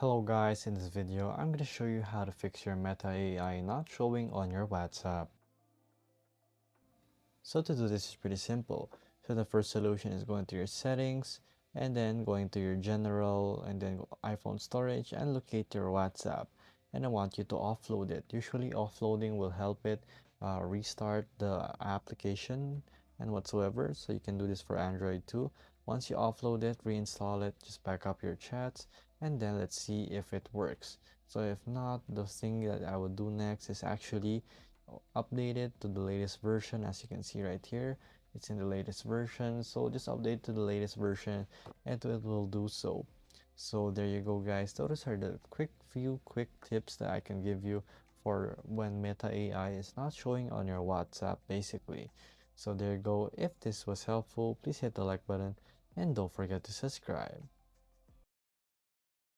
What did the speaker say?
Hello guys, in this video I'm going to show you how to fix your Meta AI not showing on your WhatsApp. So to do this is pretty simple. So the first solution is going to your settings and then going to your general and then iPhone storage and locate your WhatsApp. And I want you to offload it. Usually offloading will help it restart the application and whatsoever. So you can do this for Android too. Once you offload it, reinstall it, just back up your chats and then let's see if it works. So if not, the thing that I would do next is actually update it to the latest version. As you can see right here, it's in the latest version, so just update to the latest version and it will do so. So there you go guys, those are the few quick tips that I can give you for when Meta AI is not showing on your WhatsApp basically. So there you go. If this was helpful, please hit the like button and don't forget to subscribe.